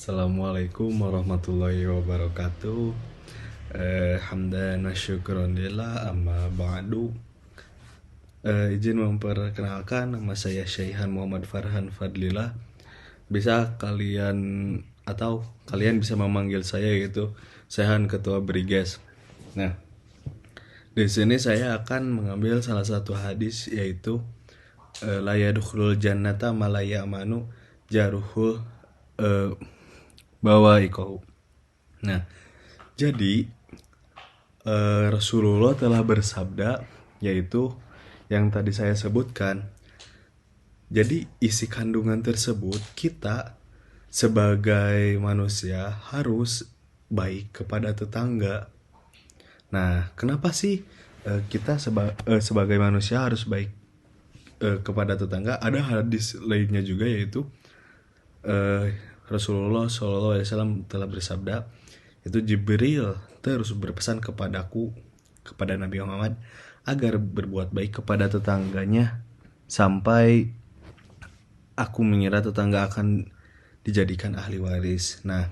Assalamualaikum warahmatullahi wabarakatuh. Hamdan wa syukron lillah, amma ba'du. Izin memperkenalkan, nama saya Syaihan Muhammad Farhan Fadlillah. Bisa kalian bisa memanggil saya, yaitu Syaihan Ketua Briges. Nah, di sini saya akan mengambil salah satu hadis, yaitu la yadkhulul jannata malaya amanu jaruhul bawa'iqau. Nah, jadi Rasulullah telah bersabda, yaitu yang tadi saya sebutkan. Jadi isi kandungan tersebut, kita sebagai manusia harus baik kepada tetangga. Nah, kenapa sih kita sebagai manusia harus baik kepada tetangga? Ada hadis lainnya juga, yaitu Rasulullah SAW telah bersabda, itu Jibril terus berpesan kepadaku, kepada Nabi Muhammad, agar berbuat baik kepada tetangganya sampai aku mengira tetangga akan dijadikan ahli waris. Nah,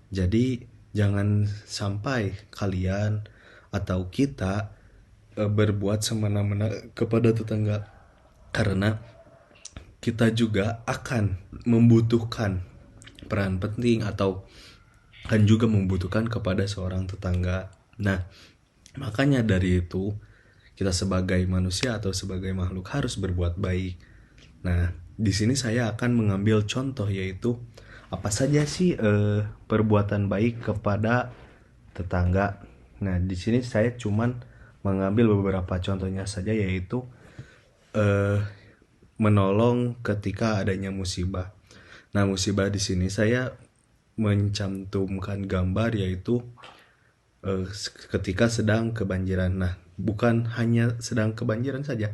jadi jangan sampai kalian atau kita berbuat semena-mena kepada tetangga, karena kita juga akan membutuhkan peran penting atau kan juga membutuhkan kepada seorang tetangga. Nah, makanya dari itu kita sebagai manusia atau sebagai makhluk harus berbuat baik. Nah, di sini saya akan mengambil contoh, yaitu apa saja sih perbuatan baik kepada tetangga. Nah, di sini saya cuman mengambil beberapa contohnya saja, yaitu menolong ketika adanya musibah. Nah, musibah di sini saya mencantumkan gambar, yaitu ketika sedang kebanjiran. Nah, bukan hanya sedang kebanjiran saja,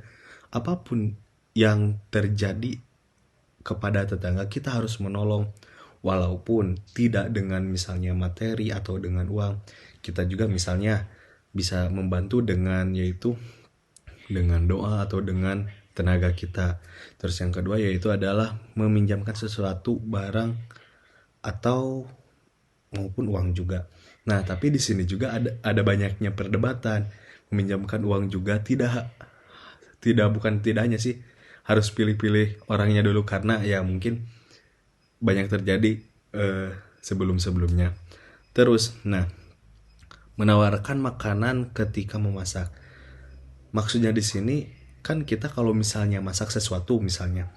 apapun yang terjadi kepada tetangga kita harus menolong, walaupun tidak dengan misalnya materi atau dengan uang. Kita juga misalnya bisa membantu dengan, yaitu dengan doa atau dengan tenaga kita. Terus yang kedua yaitu adalah meminjamkan sesuatu, barang atau maupun uang juga. Nah, tapi di sini juga ada banyaknya perdebatan. Meminjamkan uang juga tidak hanya sih harus pilih-pilih orangnya dulu, karena ya mungkin banyak terjadi sebelum-sebelumnya. Terus, nah, menawarkan makanan ketika memasak. Maksudnya di sini kan kita kalau misalnya masak sesuatu, misalnya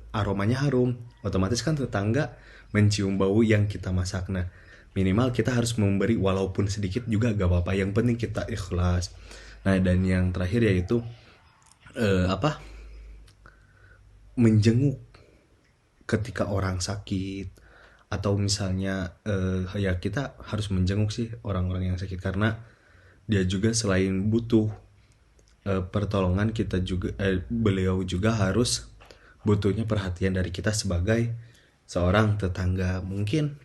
aromanya harum, otomatis kan tetangga mencium bau yang kita masak. Nah, minimal kita harus memberi walaupun sedikit juga gak apa-apa, yang penting kita ikhlas. Nah, dan yang terakhir yaitu menjenguk ketika orang sakit, atau misalnya ya kita harus menjenguk sih orang-orang yang sakit, karena dia juga selain butuh pertolongan, kita juga beliau juga harus butuhnya perhatian dari kita sebagai seorang tetangga. Mungkin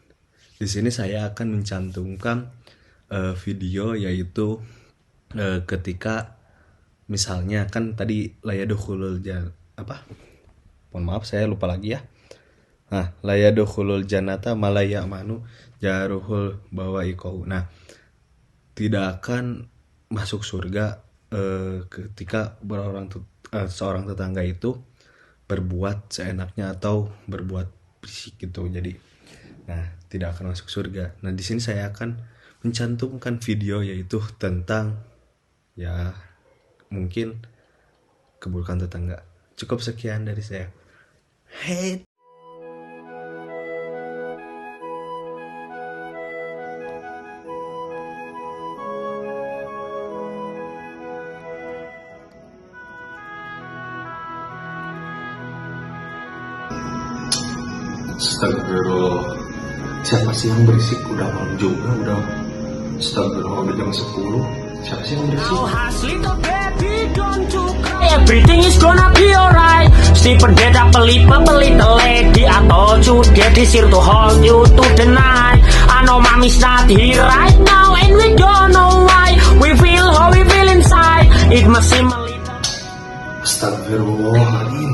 di sini saya akan mencantumkan video, yaitu ketika misalnya kan tadi layadkhulul mohon maaf saya lupa lagi ya. Nah, layadkhulul jannata malaya manu jaruhul bawa'iqau. Nah, tidak akan masuk surga ketika seorang tetangga itu berbuat seenaknya atau berbuat berisik gitu. Jadi, nah, tidak akan masuk surga. Nah, di sini saya akan mencantumkan video, yaitu tentang ya mungkin keburukan tetangga. Cukup sekian dari saya. Hey. Astagfirullah, siapa sih yang berisik? Udah malam juga, udah astagfirullah, udah jam 10. Siapa sih yang berisik? Everything is gonna be alright. Si pendeta pelit lady atau cude disir to hold you to the night. I know mommy's not here right now and we don't know why. We feel how we feel inside. It must seem a little. Astagfirullahaladzim.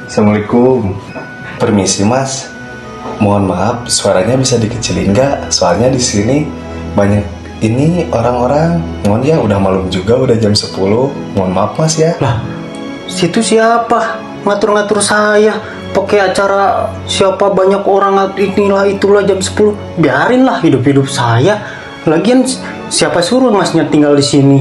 Assalamualaikum. Permisi mas. Mohon maaf, suaranya bisa dikecilin nggak? Soalnya di sini banyak ini orang-orang. Mohon ya, udah malam juga, udah jam 10. Mohon maaf mas ya. Lah, situ siapa? Ngatur-ngatur saya. Pakai acara siapa banyak orang inilah itulah jam 10. Biarinlah hidup-hidup saya. Lagian siapa suruh masnya tinggal di sini?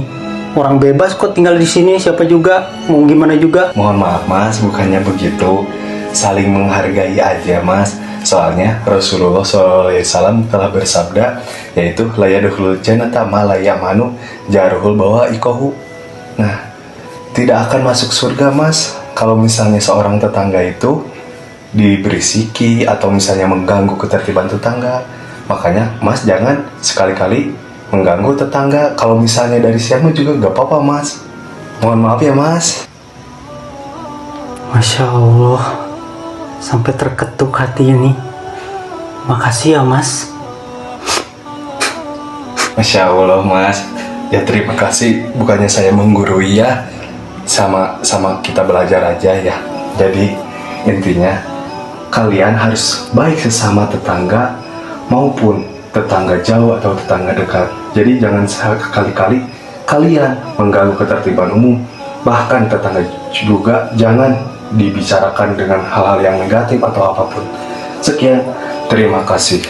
Orang bebas kok tinggal di sini, siapa juga mau gimana juga. Mohon maaf mas, bukannya begitu. Saling menghargai aja mas. Soalnya Rasulullah SAW telah bersabda, yaitu layadukhulul jannata ma la yamanu jaruhul bawa ikohu. Nah, tidak akan masuk surga mas kalau misalnya seorang tetangga itu diberi siki atau misalnya mengganggu ketertiban tetangga. Makanya mas jangan sekali-kali mengganggu tetangga. Kalau misalnya dari siang juga gak apa-apa mas. Mohon maaf ya mas. Masya Allah, sampai terketuk hati ini. Makasih ya mas. Masya Allah mas. Ya terima kasih. Bukannya saya menggurui ya. Sama kita belajar aja ya. Jadi intinya kalian harus baik sesama tetangga maupun tetangga jauh atau tetangga dekat. Jadi jangan sekali-kali kalian mengganggu ketertiban umum. Bahkan tetangga juga jangan dibicarakan dengan hal-hal yang negatif atau apapun. Sekian, terima kasih.